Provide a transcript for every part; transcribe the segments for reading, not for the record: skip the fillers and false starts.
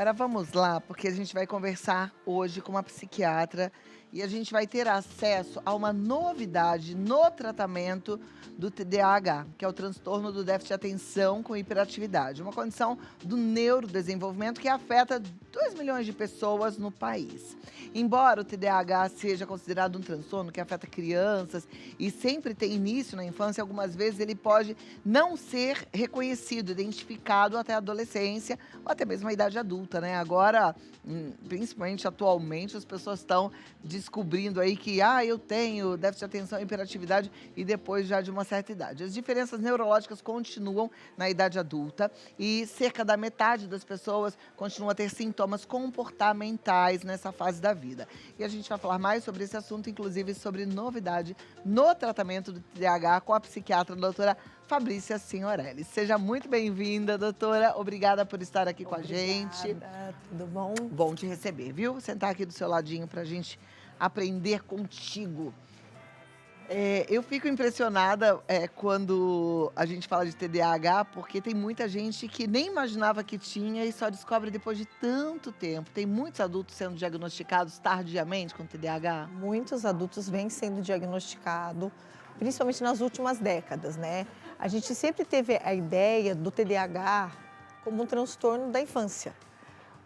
Agora vamos lá, porque a gente vai conversar hoje com uma psiquiatra e a gente vai ter acesso a uma novidade no tratamento do TDAH, que é o transtorno do déficit de atenção com hiperatividade, uma condição do neurodesenvolvimento que afeta 2 milhões de pessoas no país. Embora o TDAH seja considerado um transtorno que afeta crianças e sempre tem início na infância, algumas vezes ele pode não ser reconhecido, identificado até a adolescência ou até mesmo a idade adulta, né? Agora, principalmente atualmente, as pessoas estão descobrindo aí que, eu tenho déficit de atenção e hiperatividade e depois já de uma certa idade. As diferenças neurológicas continuam na idade adulta e cerca da metade das pessoas continua a ter sintomas comportamentais nessa fase da vida. E a gente vai falar mais sobre esse assunto, inclusive sobre novidade no tratamento do TDAH com a psiquiatra doutora Fabrícia Signorelli. Seja muito bem-vinda, doutora. Obrigada por estar aqui com a gente. Obrigada, tudo bom? Bom te receber, viu? Sentar aqui do seu ladinho pra gente aprender contigo. Eu fico impressionada, quando a gente fala de TDAH, porque tem muita gente que nem imaginava que tinha e só descobre depois de tanto tempo. Tem muitos adultos sendo diagnosticados tardiamente com TDAH? Muitos adultos vêm sendo diagnosticados, principalmente nas últimas décadas, né? A gente sempre teve a ideia do TDAH como um transtorno da infância.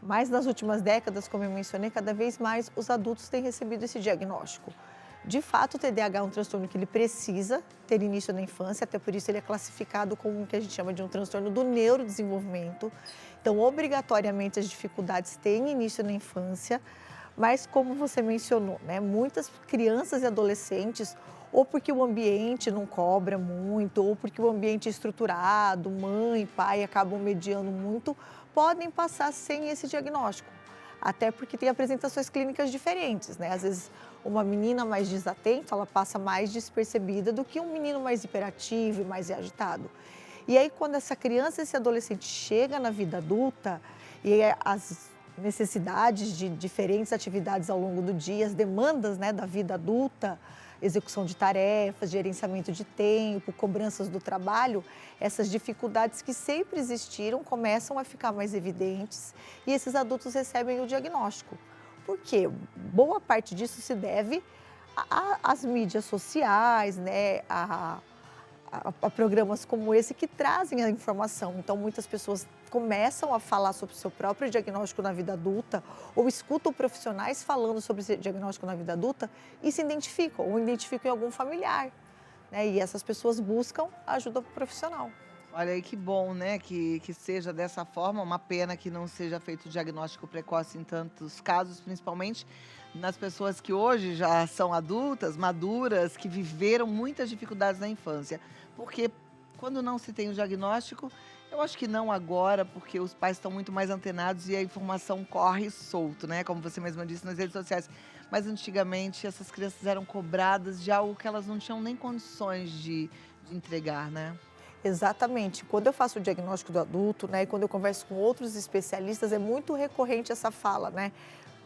Mas nas últimas décadas, como eu mencionei, cada vez mais os adultos têm recebido esse diagnóstico. De fato, o TDAH é um transtorno que ele precisa ter início na infância, até por isso ele é classificado como o que a gente chama de um transtorno do neurodesenvolvimento. Então, obrigatoriamente, as dificuldades têm início na infância, mas como você mencionou, né, muitas crianças e adolescentes, ou porque o ambiente não cobra muito, ou porque o ambiente é estruturado, mãe, pai acabam mediando muito, podem passar sem esse diagnóstico. Até porque tem apresentações clínicas diferentes, né? Às vezes, uma menina mais desatenta, ela passa mais despercebida do que um menino mais hiperativo e mais agitado. E aí, quando essa criança, esse adolescente chega na vida adulta, e aí as necessidades de diferentes atividades ao longo do dia, as demandas, né, da vida adulta, execução de tarefas, gerenciamento de tempo, cobranças do trabalho, essas dificuldades que sempre existiram começam a ficar mais evidentes e esses adultos recebem o diagnóstico. Por quê? Boa parte disso se deve às mídias sociais, né, a programas como esse que trazem a informação. Então, muitas pessoas começam a falar sobre o seu próprio diagnóstico na vida adulta ou escutam profissionais falando sobre esse diagnóstico na vida adulta e se identificam ou identificam em algum familiar, né? E essas pessoas buscam ajuda profissional. Olha aí que bom, né, que seja dessa forma, uma pena que não seja feito o diagnóstico precoce em tantos casos, principalmente nas pessoas que hoje já são adultas, maduras, que viveram muitas dificuldades na infância. Porque quando não se tem o diagnóstico, eu acho que não agora, porque os pais estão muito mais antenados e a informação corre solto, né, como você mesma disse nas redes sociais. Mas antigamente essas crianças eram cobradas de algo que elas não tinham nem condições de entregar, né? Exatamente. Quando eu faço o diagnóstico do adulto, né, e quando eu converso com outros especialistas, é muito recorrente essa fala, né?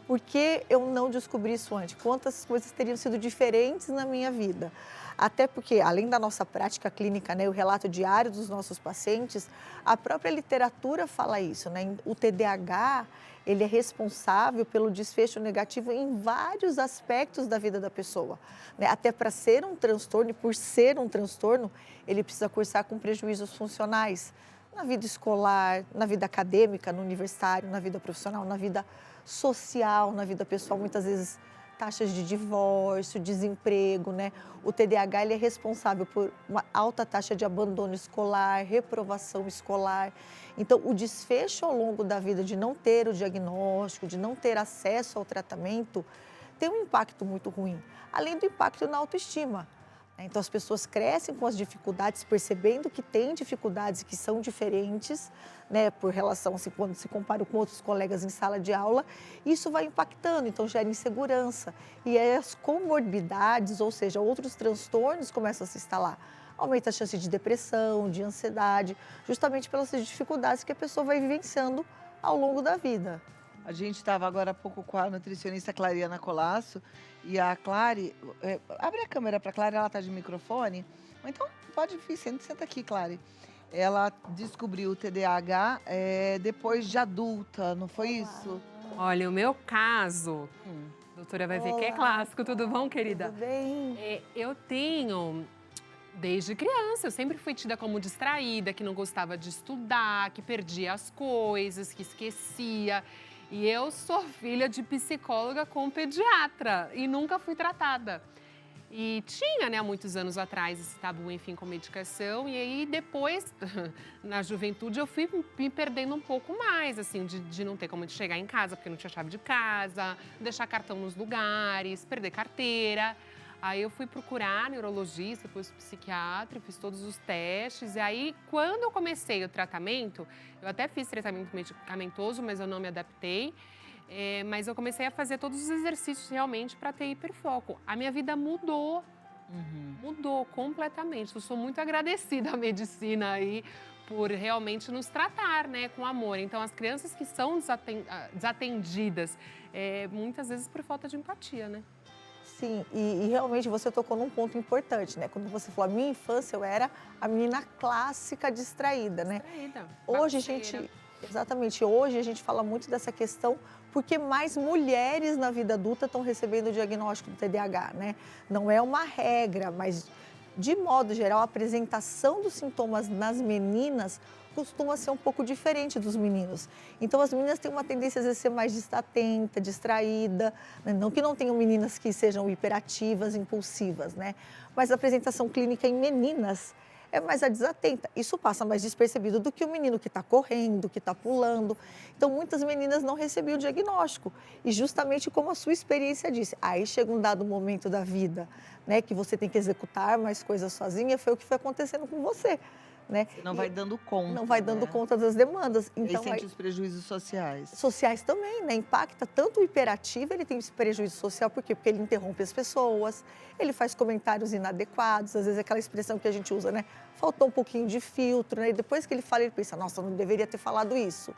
Por que eu não descobri isso antes? Quantas coisas teriam sido diferentes na minha vida? Até porque, além da nossa prática clínica, né, o relato diário dos nossos pacientes, a própria literatura fala isso, né? O TDAH, ele é responsável pelo desfecho negativo em vários aspectos da vida da pessoa, né? Até para ser um transtorno, e por ser um transtorno, ele precisa cursar com prejuízos funcionais na vida escolar, na vida acadêmica, no universitário, na vida profissional, na vida social, na vida pessoal, muitas vezes taxas de divórcio, desemprego, né? O TDAH ele é responsável por uma alta taxa de abandono escolar, reprovação escolar. Então, o desfecho ao longo da vida de não ter o diagnóstico, de não ter acesso ao tratamento, tem um impacto muito ruim, além do impacto na autoestima. Então, as pessoas crescem com as dificuldades, percebendo que têm dificuldades que são diferentes, né, por relação, assim, quando se compara com outros colegas em sala de aula, isso vai impactando, então gera insegurança. E aí as comorbidades, ou seja, outros transtornos começam a se instalar. Aumenta a chance de depressão, de ansiedade, justamente pelas dificuldades que a pessoa vai vivenciando ao longo da vida. A gente estava agora há pouco com a nutricionista Clariana Colasso e a Clary, abre a câmera para a Clary, ela está de microfone. Ou então pode vir, senta aqui, Clary. ela descobriu o TDAH depois de adulta, não foi isso? Olha, o meu caso, Hum. a doutora vai ver que é Olá. clássico, tudo bom, querida? Tudo bem? Eu tenho, desde criança, eu sempre fui tida como distraída, que não gostava de estudar, que perdia as coisas, que esquecia. E eu sou filha de psicóloga com pediatra e nunca fui tratada. E tinha, né, há muitos anos atrás, esse tabu, enfim, com medicação. E aí, depois, na juventude, eu fui me perdendo um pouco mais, assim, de não ter como chegar em casa, porque não tinha chave de casa, deixar cartão nos lugares, perder carteira. Aí eu fui procurar neurologista, depois psiquiatra, fiz todos os testes. E aí, quando eu comecei o tratamento, eu até fiz tratamento medicamentoso, mas eu não me adaptei. Mas eu comecei a fazer todos os exercícios realmente para ter hiperfoco. A minha vida mudou, mudou completamente. Eu sou muito agradecida à medicina aí por realmente nos tratar, né, com amor. Então, as crianças que são desatendidas, muitas vezes por falta de empatia, né? Sim, e realmente você tocou num ponto importante, né? Quando você falou, a minha infância, eu era a menina clássica distraída, né? Distraída, Hoje a bagunceira. gente, exatamente, hoje a gente fala muito dessa questão porque mais mulheres na vida adulta estão recebendo o diagnóstico do TDAH, né? Não é uma regra, mas de modo geral a apresentação dos sintomas nas meninas costuma ser um pouco diferente dos meninos. Então as meninas têm uma tendência às vezes a ser mais desatenta, distraída, né? Não que não tenham meninas que sejam hiperativas, impulsivas, né? Mas a apresentação clínica em meninas é mais a desatenta. Isso passa mais despercebido do que o menino que está correndo, que está pulando. Então, muitas meninas não recebiam o diagnóstico. E justamente como a sua experiência disse, aí chega um dado momento da vida, né, que você tem que executar mais coisas sozinha, foi o que foi acontecendo com você, né? Você não vai dando conta, Não vai dando né? conta das demandas. E aí Então, sente os prejuízos sociais. sociais também, né? Impacta tanto o hiperativo, ele tem esse prejuízo social, por quê? Porque ele interrompe as pessoas, ele faz comentários inadequados, às vezes é aquela expressão que a gente usa, né? Faltou um pouquinho de filtro, né? E depois que ele fala, ele pensa, nossa, não deveria ter falado isso.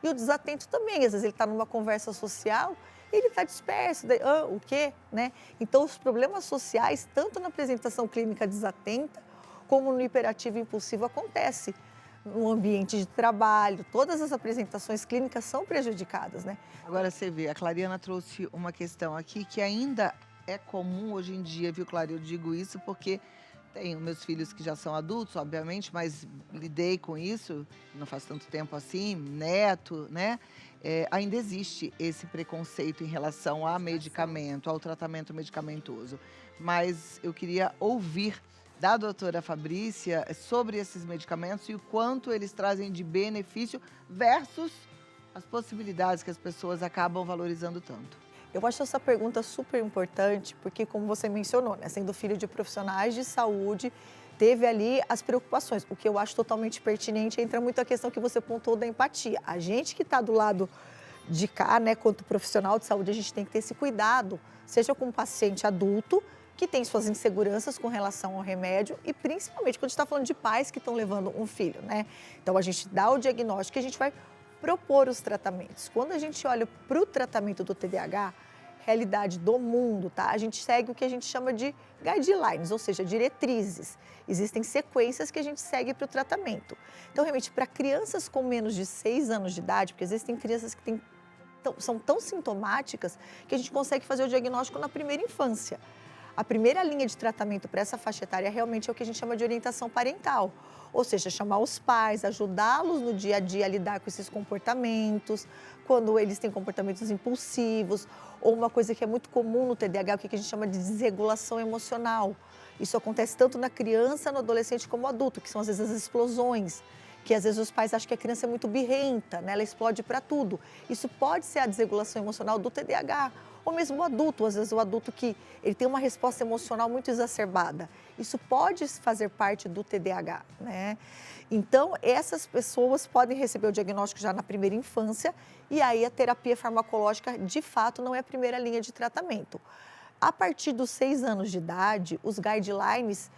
E o desatento também, às vezes ele está numa conversa social, ele está disperso, daí, o quê? Né? Então, os problemas sociais, tanto na apresentação clínica desatenta, como no hiperativo impulsivo, acontece no ambiente de trabalho, todas as apresentações clínicas são prejudicadas, né? Agora você vê, a Clariana trouxe uma questão aqui que ainda é comum hoje em dia, viu, Clara? Eu digo isso porque tenho meus filhos que já são adultos, obviamente, mas lidei com isso, não faz tanto tempo assim, neto, né? Ainda existe esse preconceito em relação a medicamento, ao tratamento medicamentoso. Mas eu queria ouvir da doutora Fabrícia sobre esses medicamentos e o quanto eles trazem de benefício versus as possibilidades que as pessoas acabam valorizando tanto. Eu acho essa pergunta super importante, porque como você mencionou, né, sendo filho de profissionais de saúde, teve ali as preocupações. O que eu acho totalmente pertinente, entra muito a questão que você pontuou da empatia. A gente que está do lado de cá, né, quanto profissional de saúde, a gente tem que ter esse cuidado, seja com um paciente adulto, que tem suas inseguranças com relação ao remédio e principalmente quando a gente está falando de pais que estão levando um filho, né? Então, a gente dá o diagnóstico e a gente vai propor os tratamentos. Quando a gente olha para o tratamento do TDAH, realidade do mundo, tá? A gente segue o que a gente chama de guidelines, ou seja, diretrizes. Existem sequências que a gente segue para o tratamento. Então, realmente, para crianças com menos de 6 anos de idade, porque às vezes tem crianças que são tão sintomáticas que a gente consegue fazer o diagnóstico na primeira infância. A primeira linha de tratamento para essa faixa etária realmente é o que a gente chama de orientação parental. Ou seja, chamar os pais, ajudá-los no dia a dia a lidar com esses comportamentos, quando eles têm comportamentos impulsivos, ou uma coisa que é muito comum no TDAH, o que a gente chama de desregulação emocional. Isso acontece tanto na criança, no adolescente como no adulto, que são às vezes as explosões, que às vezes os pais acham que a criança é muito birrenta, né? Ela explode para tudo. Isso pode ser a desregulação emocional do TDAH. Ou mesmo o adulto, às vezes o adulto que ele tem uma resposta emocional muito exacerbada. Isso pode fazer parte do TDAH, né? Então, essas pessoas podem receber o diagnóstico já na primeira infância e aí a terapia farmacológica, de fato, não é a primeira linha de tratamento. A partir dos 6 anos de idade, os guidelines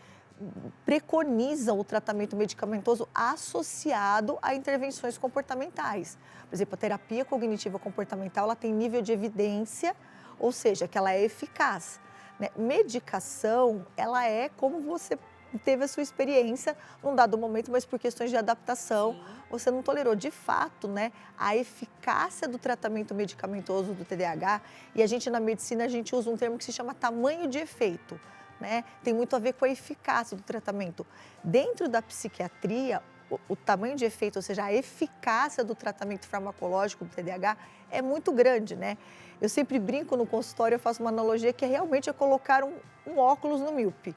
preconizam o tratamento medicamentoso associado a intervenções comportamentais. Por exemplo, a terapia cognitiva comportamental, ela tem nível de evidência, ou seja, que ela é eficaz, né? Medicação, ela é como você teve a sua experiência num dado momento, mas por questões de adaptação, você não tolerou. De fato, né, a eficácia do tratamento medicamentoso do TDAH, e a gente na medicina, a gente usa um termo que se chama tamanho de efeito, né? Tem muito a ver com a eficácia do tratamento. Dentro da psiquiatria, o tamanho de efeito, ou seja, a eficácia do tratamento farmacológico do TDAH é muito grande, né? Eu sempre brinco no consultório, eu faço uma analogia que realmente é colocar um óculos no míope.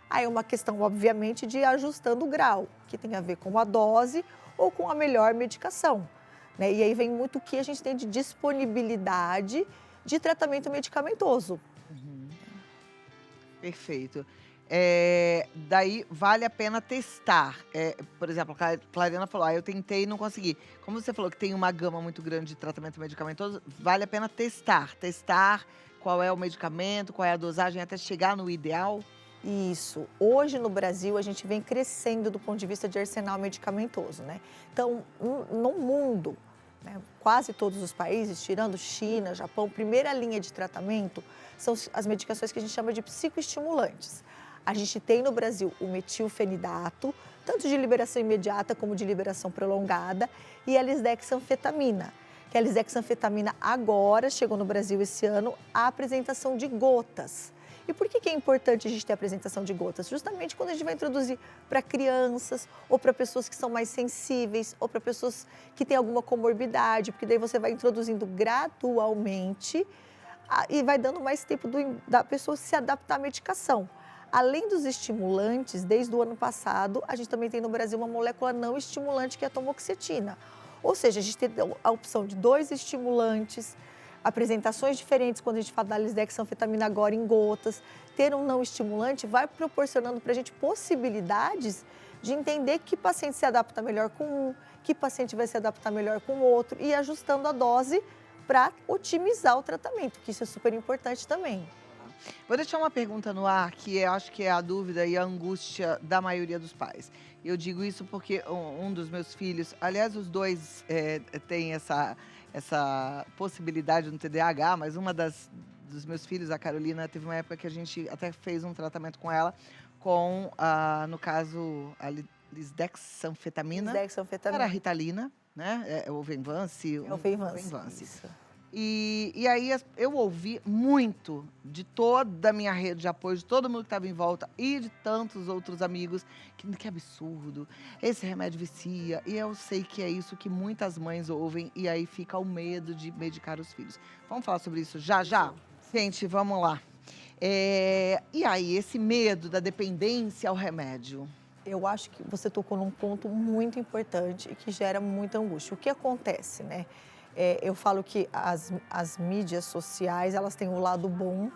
Aí é uma questão, obviamente, de ir ajustando o grau, que tem a ver com a dose ou com a melhor medicação, né? E aí vem muito o que a gente tem de disponibilidade de tratamento medicamentoso. Perfeito. Daí vale a pena testar. Por exemplo, a Clariana falou, eu tentei e não consegui. Como você falou que tem uma gama muito grande de tratamento medicamentoso, vale a pena testar. Testar qual é o medicamento, qual é a dosagem, até chegar no ideal. Isso. Hoje no Brasil a gente vem crescendo do ponto de vista de arsenal medicamentoso, né? Então, no mundo, né, quase todos os países, tirando China, Japão, primeira linha de tratamento são as medicações que a gente chama de psicoestimulantes. A gente tem no Brasil o metilfenidato, tanto de liberação imediata como de liberação prolongada, e a lisdexanfetamina, que a lisdexanfetamina agora chegou no Brasil esse ano a apresentação de gotas. E por que é importante a gente ter a apresentação de gotas? Justamente quando a gente vai introduzir para crianças, ou para pessoas que são mais sensíveis, ou para pessoas que têm alguma comorbidade, porque daí você vai introduzindo gradualmente e vai dando mais tempo da pessoa se adaptar à medicação. Além dos estimulantes, desde o ano passado, a gente também tem no Brasil uma molécula não estimulante, que é a tomoxetina. Ou seja, a gente tem a opção de 2 estimulantes, apresentações diferentes quando a gente fala da lisdexanfetamina agora em gotas. Ter um não estimulante vai proporcionando para a gente possibilidades de entender que paciente se adapta melhor com um, que paciente vai se adaptar melhor com o outro, e ajustando a dose para otimizar o tratamento, que isso é super importante também. Vou deixar uma pergunta no ar, que eu acho que é a dúvida e a angústia da maioria dos pais. Eu digo isso porque um dos meus filhos, aliás, os dois têm essa possibilidade no TDAH, mas dos meus filhos, a Carolina, teve uma época que a gente até fez um tratamento com ela, no caso, a lisdexanfetamina. Lisdexanfetamina. Era a Ritalina, né? O Venvance. É o Venvance. E aí eu ouvi muito de toda a minha rede de apoio, de todo mundo que estava em volta e de tantos outros amigos, que absurdo, esse remédio vicia. E eu sei que é isso que muitas mães ouvem, e aí fica o medo de medicar os filhos. Vamos falar sobre isso já? Gente, vamos lá. E aí, esse medo da dependência ao remédio? Eu acho que você tocou num ponto muito importante e que gera muita angústia. O que acontece, né? Eu falo que as mídias sociais, elas têm o lado bom,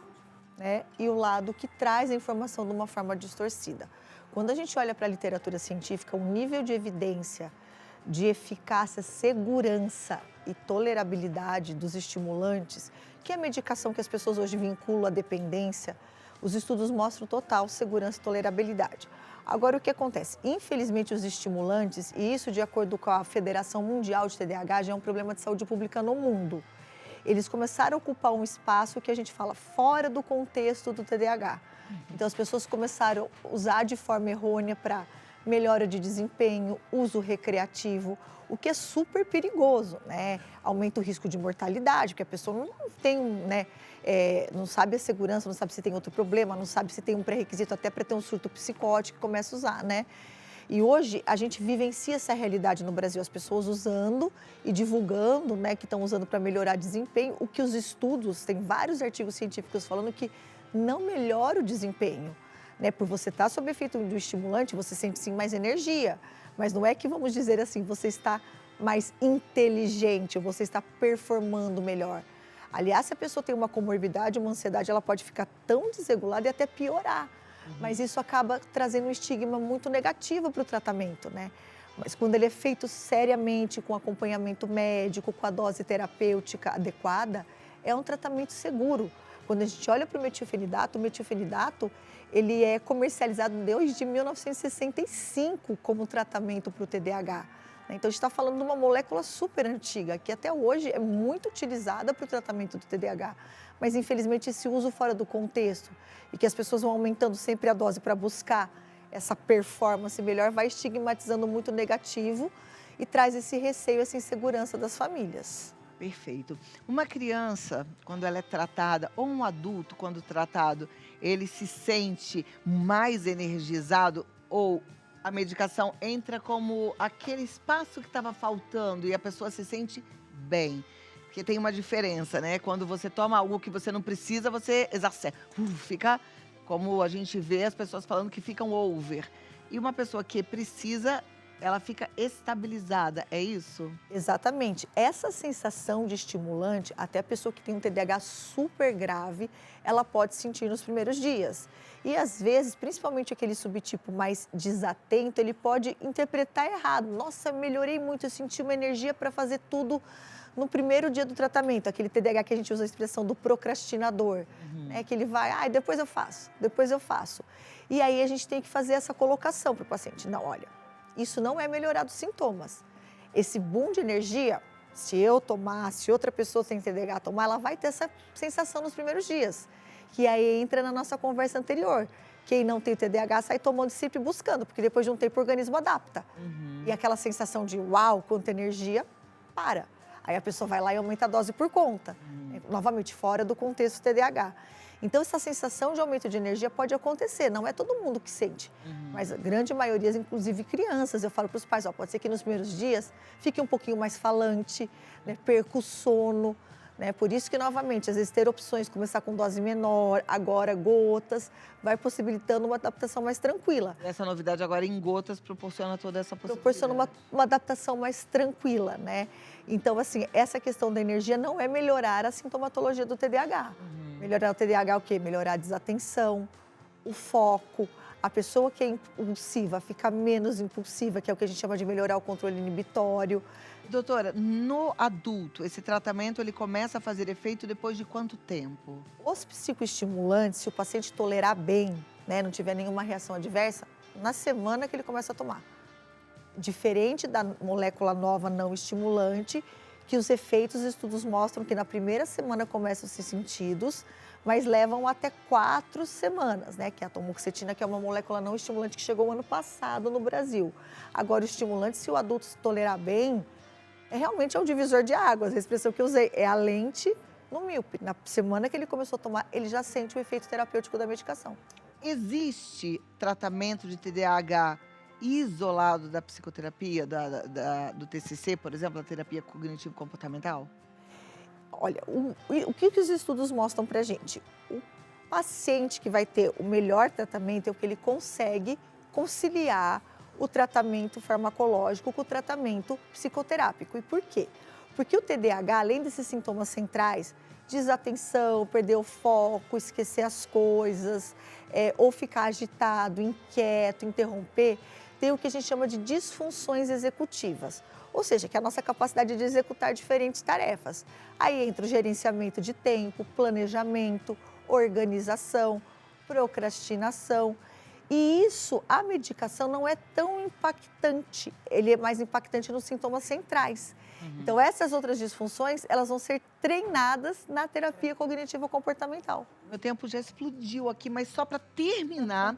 né, e o lado que traz a informação de uma forma distorcida. Quando a gente olha para a literatura científica, o nível de evidência, de eficácia, segurança e tolerabilidade dos estimulantes, que é a medicação que as pessoas hoje vinculam à dependência, os estudos mostram total segurança e tolerabilidade. Agora, o que acontece? Infelizmente, os estimulantes, e isso de acordo com a Federação Mundial de TDAH, já é um problema de saúde pública no mundo. Eles começaram a ocupar um espaço que a gente fala fora do contexto do TDAH. Então, as pessoas começaram a usar de forma errônea para melhora de desempenho, uso recreativo, o que é super perigoso, né? Aumenta o risco de mortalidade, porque a pessoa não tem, né, não sabe a segurança, não sabe se tem outro problema, não sabe se tem um pré-requisito até para ter um surto psicótico, começa a usar, né? E hoje a gente vivencia essa realidade no Brasil, as pessoas usando e divulgando, né, que estão usando para melhorar desempenho, o que os estudos, tem vários artigos científicos falando que não melhora o desempenho, né? Por você estar sob efeito do estimulante, você sente sim mais energia, mas não é que, vamos dizer assim, você está mais inteligente, ou você está performando melhor. Aliás, se a pessoa tem uma comorbidade, uma ansiedade, ela pode ficar tão desregulada e até piorar. Mas isso acaba trazendo um estigma muito negativo para o tratamento, né? Mas quando ele é feito seriamente, com acompanhamento médico, com a dose terapêutica adequada, é um tratamento seguro. Quando a gente olha para o metilfenidato, ele é comercializado desde 1965 como tratamento para o TDAH. Então, a gente está falando de uma molécula super antiga, que até hoje é muito utilizada para o tratamento do TDAH. Mas, infelizmente, esse uso fora do contexto e que as pessoas vão aumentando sempre a dose para buscar essa performance melhor, vai estigmatizando muito o negativo e traz esse receio, essa insegurança das famílias. Perfeito. Uma criança, quando ela é tratada, ou um adulto, quando tratado, ele se sente mais energizado ou a medicação entra como aquele espaço que estava faltando e a pessoa se sente bem? Porque tem uma diferença, né? Quando você toma algo que você não precisa, você exacerba. Fica, como a gente vê as pessoas falando que ficam over. E uma pessoa que precisa, ela fica estabilizada, é isso? Exatamente. Essa sensação de estimulante, até a pessoa que tem um TDAH super grave, ela pode sentir nos primeiros dias. E às vezes, principalmente aquele subtipo mais desatento, ele pode interpretar errado. Nossa, melhorei muito, eu senti uma energia para fazer tudo no primeiro dia do tratamento. Aquele TDAH que a gente usa a expressão do procrastinador, né? Que ele vai, depois eu faço, depois eu faço. E aí a gente tem que fazer essa colocação para o paciente. Não, olha, isso não é melhorar dos sintomas. Esse boom de energia, se eu tomar, se outra pessoa sem TDAH tomar, ela vai ter essa sensação nos primeiros dias. Que aí entra na nossa conversa anterior. Quem não tem TDAH sai tomando sempre buscando, porque depois de um tempo o organismo adapta. E aquela sensação de uau, quanta energia, para. Aí a pessoa vai lá e aumenta a dose por conta. Novamente, fora do contexto TDAH. Então, essa sensação de aumento de energia pode acontecer, não é todo mundo que sente, mas a grande maioria, inclusive crianças, eu falo para os pais, pode ser que nos primeiros dias fique um pouquinho mais falante, né, perca o sono, né, por isso que, novamente, às vezes ter opções, começar com dose menor, agora gotas, vai possibilitando uma adaptação mais tranquila. Essa novidade agora em gotas proporciona toda essa possibilidade. Proporciona uma adaptação mais tranquila, né? Então, assim, essa questão da energia não é melhorar a sintomatologia do TDAH. Melhorar o TDAH é o quê? Melhorar a desatenção, o foco. A pessoa que é impulsiva fica menos impulsiva, que é o que a gente chama de melhorar o controle inibitório. Doutora, no adulto, esse tratamento ele começa a fazer efeito depois de quanto tempo? Os psicoestimulantes, se o paciente tolerar bem, né, não tiver nenhuma reação adversa, na semana que ele começa a tomar. Diferente da molécula nova não estimulante, que os efeitos, os estudos mostram que na primeira semana começam a ser sentidos, mas levam até 4 semanas, né? Que é a tamoxetina, que é uma molécula não estimulante que chegou ano passado no Brasil. Agora, o estimulante, se o adulto se tolerar bem, realmente é um divisor de águas. A expressão que eu usei é a lente no míope. Na semana que ele começou a tomar, ele já sente o efeito terapêutico da medicação. Existe tratamento de TDAH isolado da psicoterapia, do TCC, por exemplo, da terapia cognitivo-comportamental? Olha, o que os estudos mostram para a gente? O paciente que vai ter o melhor tratamento é o que ele consegue conciliar o tratamento farmacológico com o tratamento psicoterápico. E por quê? Porque o TDAH, além desses sintomas centrais, desatenção, perder o foco, esquecer as coisas, ou ficar agitado, inquieto, interromper, tem o que a gente chama de disfunções executivas. Ou seja, que é a nossa capacidade de executar diferentes tarefas. Aí entra o gerenciamento de tempo, planejamento, organização, procrastinação. E isso, a medicação não é tão impactante, ele é mais impactante nos sintomas centrais. Então, essas outras disfunções, elas vão ser treinadas na terapia cognitivo-comportamental. Meu tempo já explodiu aqui, mas só para terminar,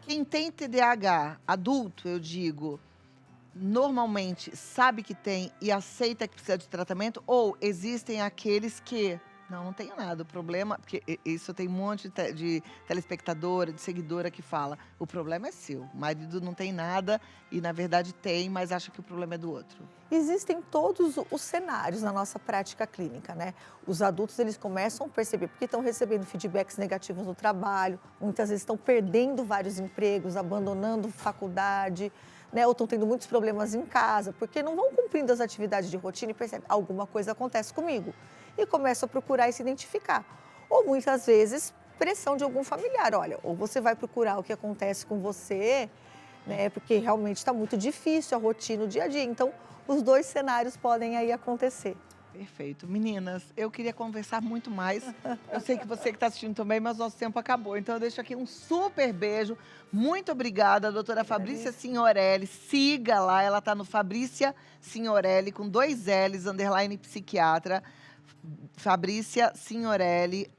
quem tem TDAH, adulto, eu digo, normalmente sabe que tem e aceita que precisa de tratamento? Ou existem aqueles que, não tenho nada, o problema, porque isso tem um monte de telespectadora, de seguidora que fala, o problema é seu, o marido não tem nada e na verdade tem, mas acha que o problema é do outro. Existem todos os cenários na nossa prática clínica, né? Os adultos, eles começam a perceber, porque estão recebendo feedbacks negativos no trabalho, muitas vezes estão perdendo vários empregos, abandonando faculdade, né? Ou estão tendo muitos problemas em casa, porque não vão cumprindo as atividades de rotina e percebem, alguma coisa acontece comigo. E começam a procurar e se identificar. Ou muitas vezes, pressão de algum familiar. Olha, ou você vai procurar o que acontece com você, né? Porque realmente está muito difícil a rotina, o dia a dia. Então, os dois cenários podem aí acontecer. Perfeito. Meninas, eu queria conversar muito mais. Eu sei que você que está assistindo também, mas nosso tempo acabou. Então, eu deixo aqui um super beijo. Muito obrigada, doutora Fabrícia Signorelli. Siga lá, ela está no Fabrícia Signorelli, com 2 L's, _psiquiatra. Fabrícia Signorelli.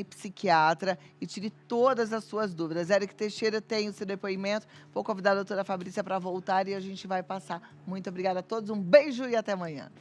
_psiquiatra e tire todas as suas dúvidas. Eric Teixeira tem o seu depoimento. Vou convidar a doutora Fabrícia para voltar e a gente vai passar. Muito obrigada a todos, um beijo e até amanhã.